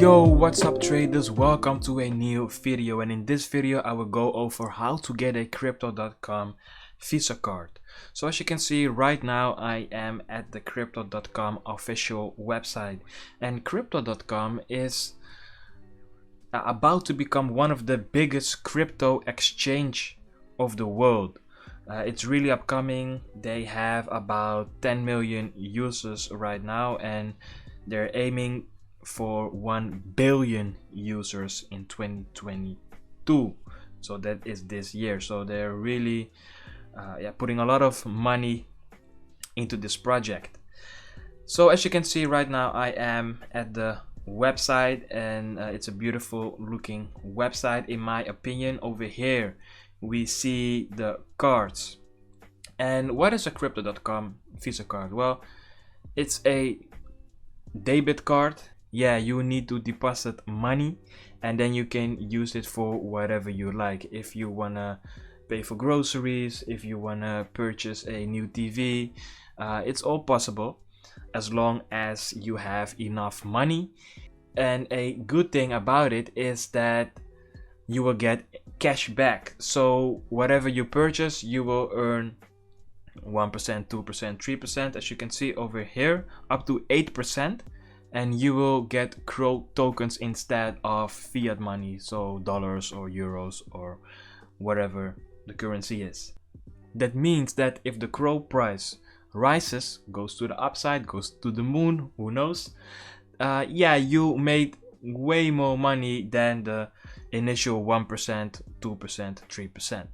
Yo, what's up traders? Welcome to a new video, and in this video I will go over how to get a crypto.com Visa card. So as you can see right now, I am at the crypto.com official website, and crypto.com is about to become one of the biggest crypto exchange of the world. It's really upcoming. They have about 10 million users right now, and they're aiming for 1 billion users in 2022. So that is this year. So they're really putting a lot of money into this project. So as you can see right now, I am at the website, and it's a beautiful looking website in my opinion. Over here we see the cards. And what is a crypto.com Visa card? Well, it's a debit card. Yeah, you need to deposit money and then you can use it for whatever you like. If you wanna pay for groceries, if you wanna purchase a new TV, it's all possible as long as you have enough money. And a good thing about it is that you will get cash back. So whatever you purchase, you will earn 1%, 2%, 3%, as you can see over here, up to 8%. And you will get CRO tokens instead of fiat money, so dollars or euros or whatever the currency is. That means that if the CRO price rises, goes to the upside, goes to the moon, who knows, yeah, you made way more money than the initial 1%, 2%, 3%,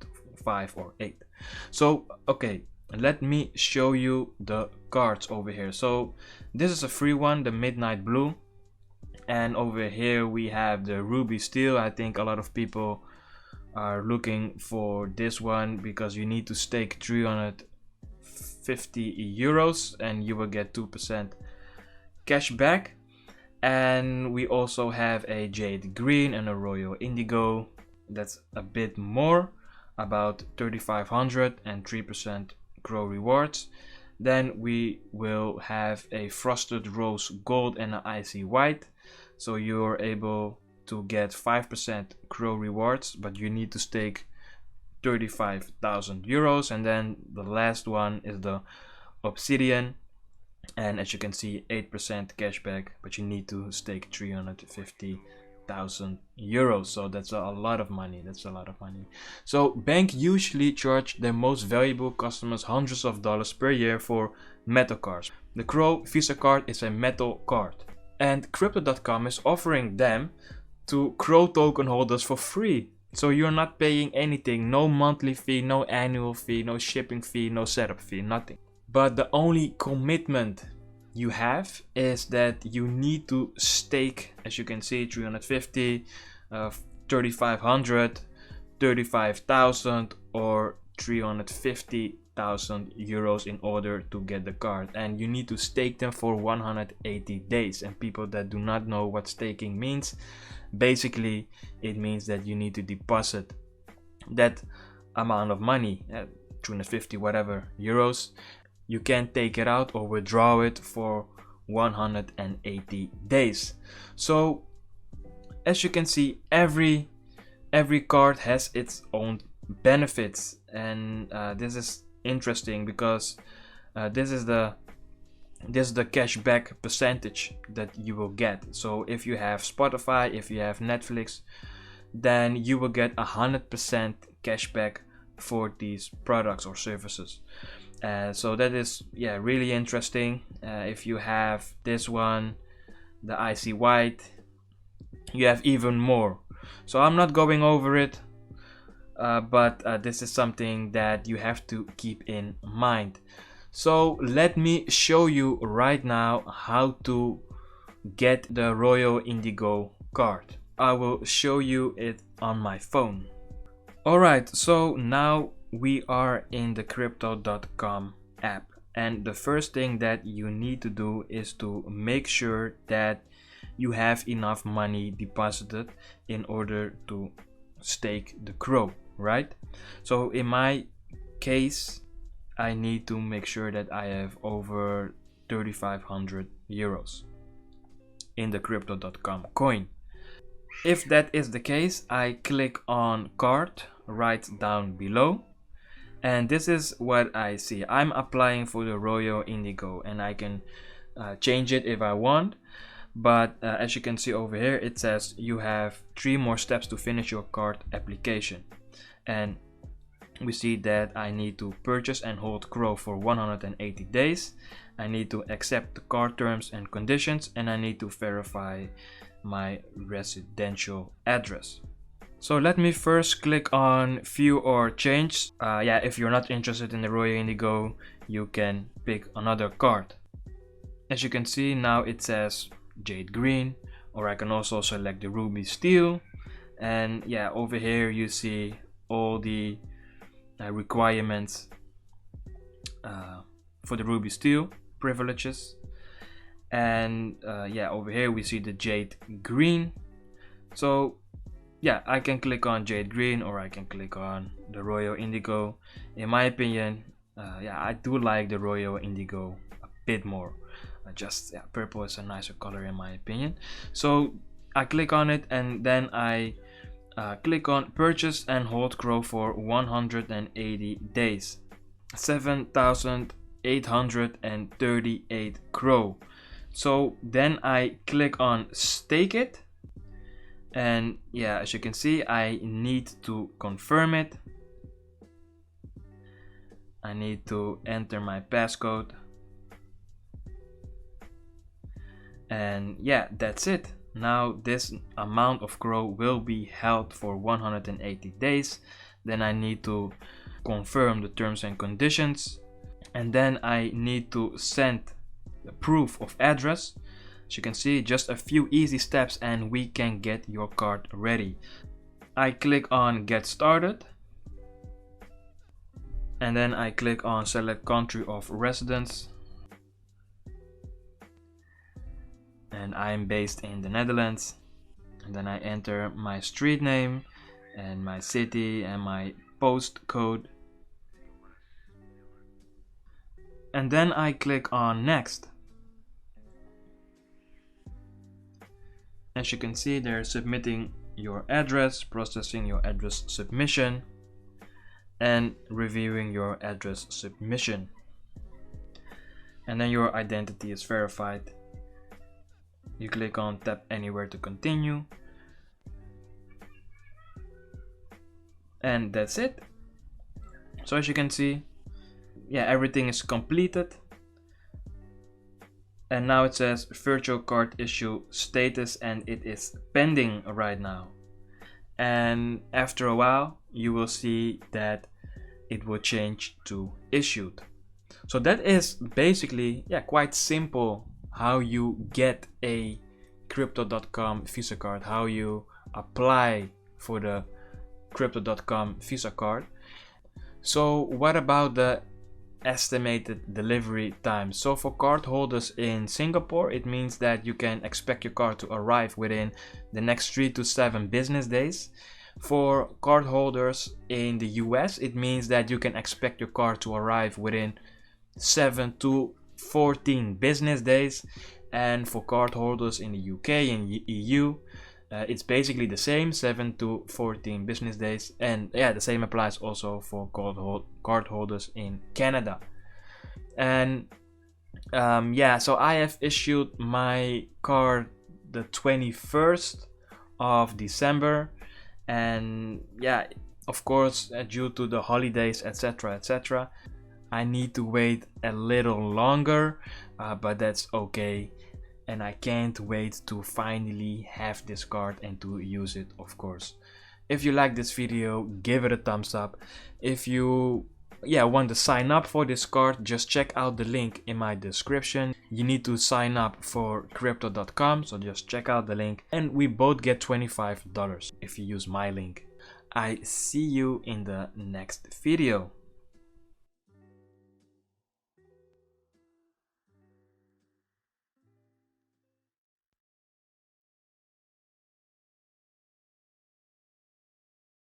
5 or 8. So okay, let me show you the cards over here. So this is a free one, the Midnight Blue, and over here we have the Ruby Steel. I think a lot of people are looking for this one because you need to stake 350 euros and you will get 2% cash back. And we also have a Jade Green and a Royal Indigo. That's a bit more, about 3,500 and 3% CRO rewards. Then we will have a Frosted Rose Gold and an Icy White. So you're able to get 5% CRO rewards, but you need to stake 35,000 euros. And then the last one is the Obsidian. And as you can see, 8% cashback, but you need to stake 350,000 euros. So that's a lot of money. So bank usually charge their most valuable customers hundreds of dollars per year for metal cards. The CRO Visa card is a metal card, and crypto.com is offering them to CRO token holders for free. So you're not paying anything, no monthly fee, no annual fee, no shipping fee, no setup fee, nothing. But the only commitment you have is that you need to stake, as you can see, 350, 3,500, 35,000 or 350,000 euros in order to get the card. And you need to stake them for 180 days. And people that do not know what staking means, basically it means that you need to deposit that amount of money, 350 whatever euros. You can take it out or withdraw it for 180 days. So as you can see, every card has its own benefits, and this is interesting because this is the cashback percentage that you will get. So if you have Spotify, if you have Netflix, then you will get 100% cashback for these products or services. So that is really interesting. If you have this one, the Icy White, you have even more. So I'm not going over it, but this is something that you have to keep in mind. So let me show you right now how to get the Royal Indigo card. I will show you it on my phone. Alright, so now we are in the crypto.com app, and the first thing that you need to do is to make sure that you have enough money deposited in order to stake the CRO, right? So in my case, I need to make sure that I have over 3,500 euros in the crypto.com coin. If that is the case, I click on cart right down below, and this is what I see. I'm applying for the Royal Indigo, and I can change it if I want, but as you can see over here, it says you have 3 more steps to finish your cart application, and we see that I need to purchase and hold CRO for 180 days. I need to accept the cart terms and conditions, and I need to verify my residential address. So let me first click on view or change. Yeah, if you're not interested in the Royal Indigo, you can pick another card. As you can see, now it says Jade Green, or I can also select the Ruby Steel. And yeah, over here you see all the requirements for the Ruby Steel privileges. And yeah, over here we see the Jade Green. So yeah, I can click on Jade Green, or I can click on the Royal Indigo. In my opinion, yeah, I do like the Royal Indigo a bit more. Just yeah, purple is a nicer color in my opinion. So I click on it, and then I click on purchase and hold CRO for 180 days. 7,838 CRO. So then I click on stake it, and yeah, as you can see, I need to confirm it. I need to enter my passcode, and yeah, that's it. Now this amount of CRO will be held for 180 days. Then I need to confirm the terms and conditions, and then I need to send the proof of address. As you can see, just a few easy steps and we can get your card ready. I click on get started, and then I click on select country of residence, and I'm based in the Netherlands. And then I enter my street name and my city and my postcode, and then I click on next. As you can see, they're submitting your address, processing your address submission, and reviewing your address submission. And then your identity is verified. You click on tap anywhere to continue, and that's it. So as you can see, yeah, everything is completed. And now it says virtual card issue status, and it is pending right now. And after a while, you will see that it will change to issued. So that is basically, yeah, quite simple how you get a crypto.com Visa card, how you apply for the crypto.com Visa card. So what about the estimated delivery time? So for card holders in Singapore, it means that you can expect your card to arrive within the next 3 to 7 business days. For card holders in the US, it means that you can expect your card to arrive within 7 to 14 business days. And for card holders in the UK and EU, it's basically the same, 7 to 14 business days. And yeah, the same applies also for card holders in Canada. And yeah, so I have issued my card the 21st of December, and yeah, of course, due to the holidays, etc., I need to wait a little longer, but that's okay. And I can't wait to finally have this card and to use it, of course. If you like this video, give it a thumbs up. If you want to sign up for this card, just check out the link in my description. You need to sign up for crypto.com, so just check out the link, and we both get $25 if you use my link. I see you in the next video.